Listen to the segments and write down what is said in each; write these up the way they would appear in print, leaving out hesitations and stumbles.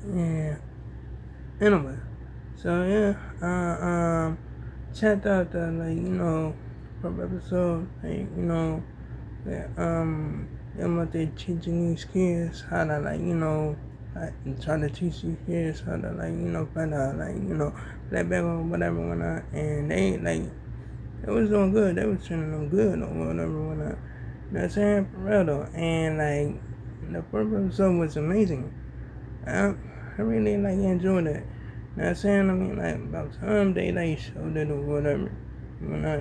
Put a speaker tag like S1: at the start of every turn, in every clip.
S1: Yeah. Anyway, so yeah, checked out the per episode, that them what they teaching these kids how to try to teach these kids how to find out play back or whatever whatnot, and they was doing good, they was training them good or whatever whatnot. You know what I'm saying? For real though, and the first episode was amazing. I really enjoyed it. You know what I'm saying? I mean about time they showed it or whatever. When I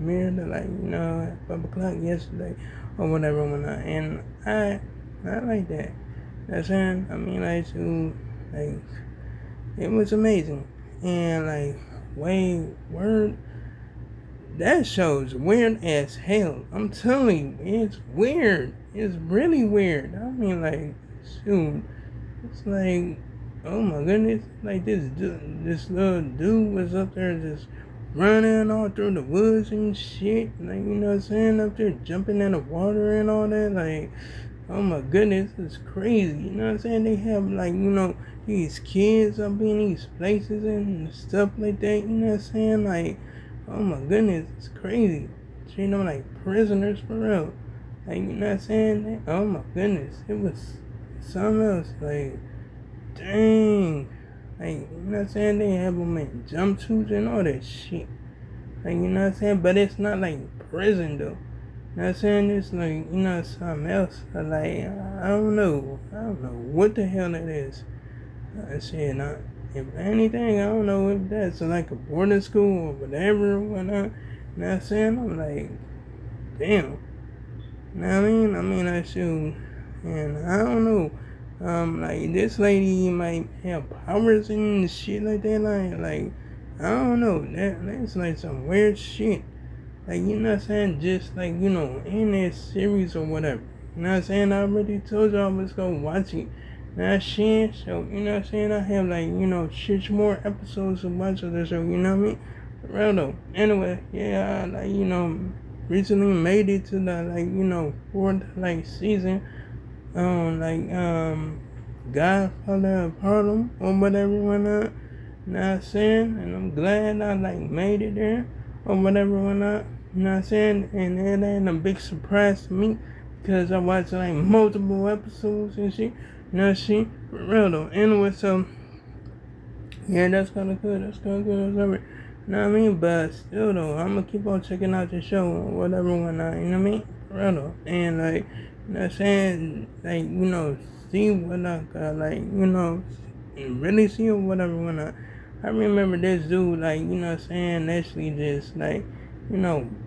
S1: premiered it 5 o'clock yesterday or whatever when and I like that. You know what I'm saying? I mean to it was amazing. And way word that show's weird as hell. I'm telling you, it's weird. It's really weird. I mean shoot. It's oh my goodness, this little dude was up there just running all through the woods and shit. You know what I'm saying? Up there jumping in the water and all that. Oh my goodness, it's crazy. You know what I'm saying? They have these kids up in these places and stuff like that. You know what I'm saying? Oh my goodness, it's crazy. Treating them like prisoners for real. You know what I'm saying? Oh my goodness, it was something else. Dang. You know what I'm saying? They have them in jumpsuits and all that shit. You know what I'm saying? But it's not prison though. You know what I'm saying? It's something else. I don't know. I don't know what the hell that is. I said, if anything, I don't know if that's a boarding school or whatever or whatnot. You know what I'm saying? I'm damn. You know what I mean? I shoot. And I don't know. This lady might have powers and shit like that. I don't know. That's some weird shit. You know what I'm saying? Just in this series or whatever. You know what I'm saying? I already told y'all I was gonna watch it. Now shit, so you know what I'm saying? I have 6 more episodes to watch of the show, you know what I mean? Real though. Anyway, yeah, recently made it to the 4th season Godfather of Harlem or whatever whatnot. You know what I'm saying? And I'm glad I made it there or whatever whatnot. You know what I'm saying? And it ain't a big surprise to me because I watched multiple episodes and shit. You know what I'm saying? For real though. Anyway, so yeah, that's kinda good. That's kinda good. Whatever. You know what I mean? But still though, I'm gonna keep on checking out the show or whatever whatnot. You know what I mean? For real though. And you know what I'm saying? See what I got, really see or whatever whatnot. I remember this dude, you know what I'm saying, actually just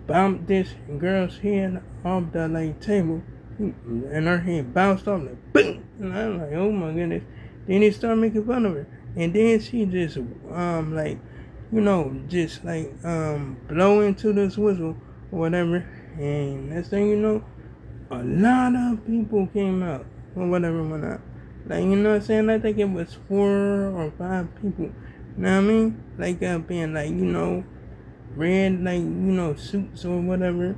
S1: bumped this girl's head off the table, and her head bounced off boom, and I'm oh my goodness. Then he started making fun of her, and then she just blow into this whistle or whatever, and next thing you know, a lot of people came out or whatever whatnot. You know what I'm saying? I think it was 4 or 5 people. You know what I mean? Being red suits or whatever.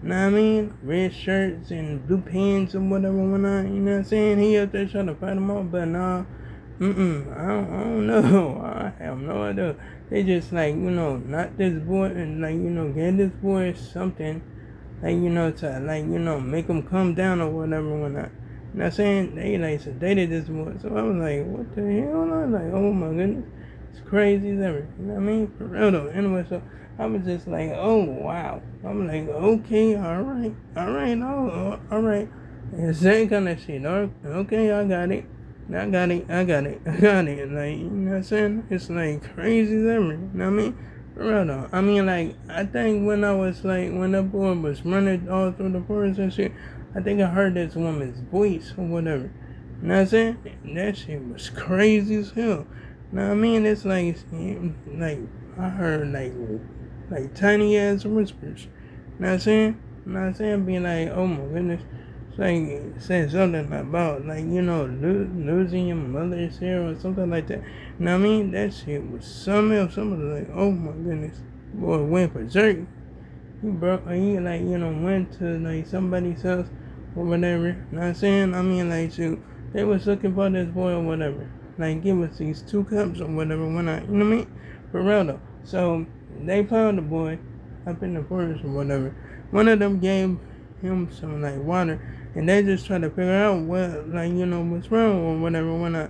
S1: You know what I mean? Red shirts and blue pants or whatever whatnot. You know what I'm saying? He up there trying to fight them off, but nah. I don't know. I have no idea. They just not this boy and get this boy something to make him come down or whatever whatnot. You know what I'm saying? They sedated this boy. So I was what the hell? I was oh my goodness. It's crazy as ever. You know what I mean? For real though. Anyway, so I was just oh wow. I'm okay, alright, oh, alright. It's that kind of shit. Okay, I got it. I got it. You know what I'm saying? It's crazy as ever. You know what I mean? For real though. I think when I was when that boy was running all through the forest and shit, I think I heard this woman's voice or whatever. You know what I'm saying? That shit was crazy as hell. You know what I mean? It's I heard tiny ass whispers. You know what I'm saying? You know what I'm saying? Being oh my goodness. It's it said something about losing your mother's hair or something like that. You know what I mean? That shit was something else. Somebody oh my goodness. Boy went berserk. He went to somebody's house or whatever. You know what I'm saying? Shoot. they was looking for this boy or whatever. Like, give us these 2 cups or whatever when I, you know what I mean? For real though. So, they found the boy up in the forest or whatever. One of them gave him some, like, water, and they just tried to figure out what, like, you know, what's wrong or whatever when I,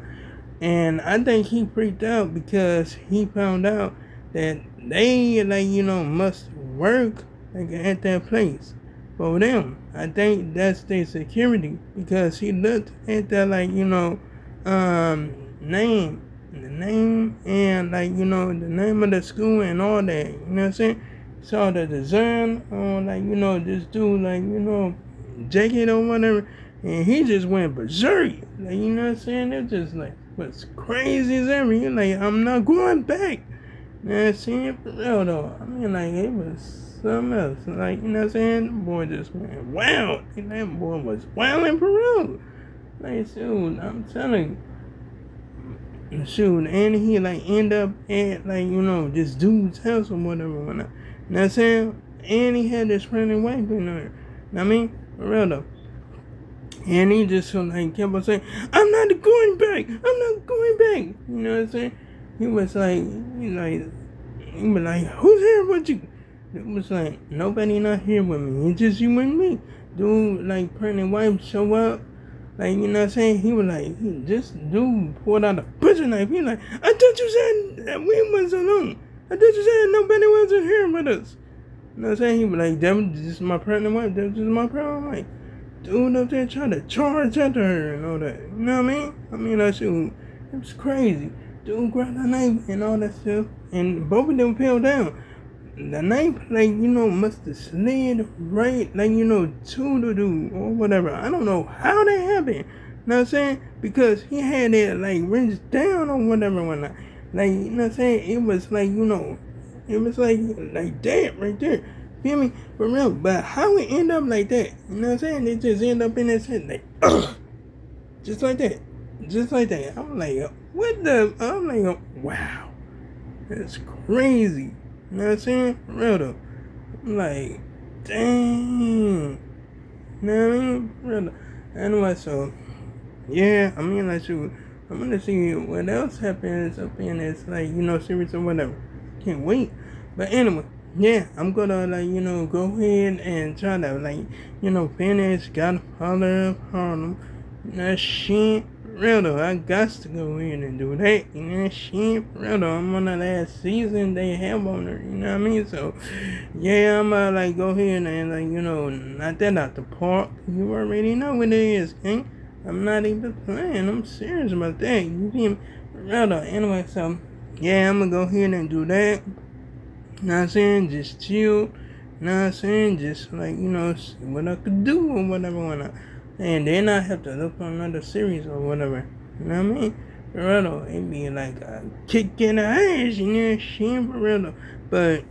S1: and I think he freaked out because he found out that they, like, you know, must work, like, at that place for them. I think that's their security because he looked at that, like, you know, name, the name, and, like, you know, the name of the school and all that. You know what I'm saying? Saw the design on, like, you know, this dude, like, you know, jacket or whatever, and he just went berserk. Like, you know what I'm saying? It just like was crazy as ever. You're like, I'm not going back. You know what I'm saying? For real though. I mean, like, it was something else. Like, you know what I'm saying? The boy just went wild. And that boy was wilding for real. Like, shoot, I'm telling you. Shoot, and he, like, end up at, like, you know, this dude's house or whatever. You know what I'm saying? And he had this pregnant wife in there. You know what I mean? For real though. And he just like kept on saying, I'm not going back. I'm not going back. You know what I'm saying? He was like, who's here with you? It was like, nobody not here with me. It's just you and me. Dude, like, pregnant wife show up. Like, you know what I'm saying? He was like, this dude pulled out a butcher knife. He like, I thought you said that we was alone. I thought you said nobody wasn't here with us. You know what I'm saying? He was like, this is my pregnant wife. This is my pregnant wife. Dude up there trying to charge after her and all that. You know what I mean? I mean, that shit, it was crazy. Dude grabbed a knife and all that stuff. And both of them fell down. The knife, like, you know, must have slid right, like, you know, to the dude or whatever. I don't know how that happened. You know what I'm saying? Because he had it, like, wrenched down or whatever when I, like, you know what I'm saying? It was like, you know, it was like that right there. Feel me? For real. But how it end up like that? You know what I'm saying? It just end up in his head like, just like that. Just like that. I'm like, what the? I'm like, wow. That's crazy. You know what I'm saying? For real though. I'm like, dang. You know what I mean? For real though. Anyway, so, yeah, I mean, like, shoot, I'm gonna see what else happens up in this, like, you know, series or whatever. Can't wait. But anyway, yeah, I'm gonna, like, you know, go ahead and try to, like, you know, finish Godfather of Harlem. That shit, real though, I got to go ahead and do that. You know, shit, real though, I'm on the last season they have on there, you know what I mean? So, yeah, I'm gonna, like, go ahead and, like, you know, knock that out the park. You already know what it is, gang. I'm not even playing, I'm serious about that, you feel me? Real though, anyway, so, yeah, I'm gonna go ahead and do that. You know what I'm saying? Just chill. You know what I'm saying? Just, like, you know, see what I could do or whatever. And then I have to look for another series or whatever. You know what I mean? For real though, it be like a kick in the ass, you know, shit, for real though. But,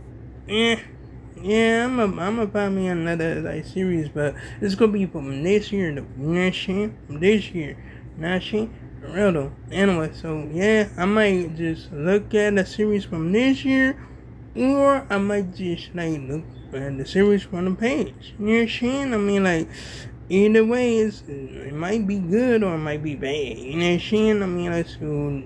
S1: yeah, I'm gonna find me another, like, series, but it's gonna be from this year though. You know what I'm saying? From this year. You know what I'm saying? For real though. Anyway, so, yeah, I might just look at a series from this year. Or I might just, like, look at the series from the page. You know what I'm saying? I mean, like, either way, it might be good or it might be bad. You know what I'm saying? I mean, like, so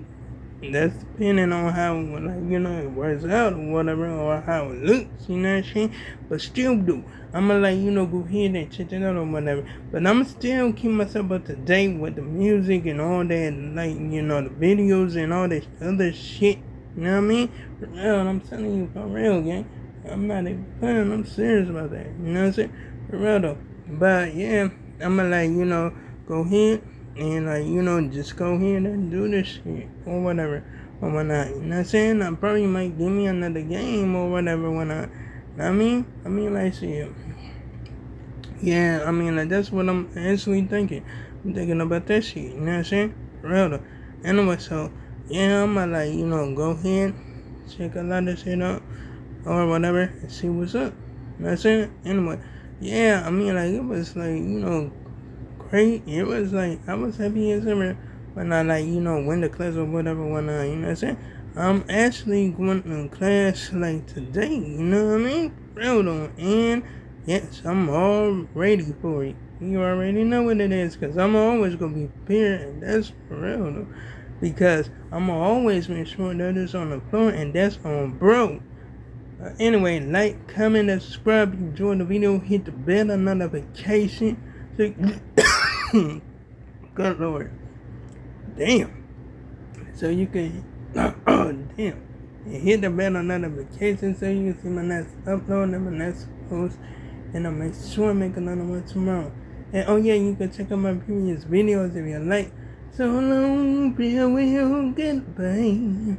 S1: that's depending on how, like, you know, it works out or whatever, or how it looks. You know what I'm saying? But still, do I'm gonna, like, you know, go ahead and check it out or whatever. But I'm still keep myself up to date with the music and all that, like, you know, the videos and all this other shit. You know what I mean? For real, I'm telling you, for real, gang. I'm not even playing, I'm serious about that. You know what I'm saying? For real though. But yeah, I'm gonna, like, you know, go ahead and, like, you know, just go ahead and do this shit or whatever or whatnot. You know what I'm saying? I probably might give me another game or whatever when I, you know what I mean? I mean, like, shit. Yeah, I mean, like, that's what I'm actually thinking. I'm thinking about that shit. You know what I'm saying? For real though. Anyway, so, yeah, I'm gonna, like, you know, go ahead, check a lot of shit out or whatever and see what's up. You know what I'm saying? Anyway, yeah, I mean, like, it was, like, you know, great. It was, like, I was happy as ever when I, like, you know, went to class or whatever when I, you know what I'm saying? I'm actually going to class, like, today, you know what I mean? Real though. And yes, I'm all ready for it. You already know what it is, because I'm always going to be prepared, and that's for real, though. Because I'm going to always make sure that it's on the floor, and that's on bro. Anyway, like, comment, and subscribe if you enjoyed the video. Hit the bell notification. So, good Lord. Damn. So you can, oh, damn. And hit the bell notification so you can see my next upload and my next post. And I'll make sure I make another one tomorrow. And oh yeah, you can check out my previous videos if you like. So long, farewell, goodbye.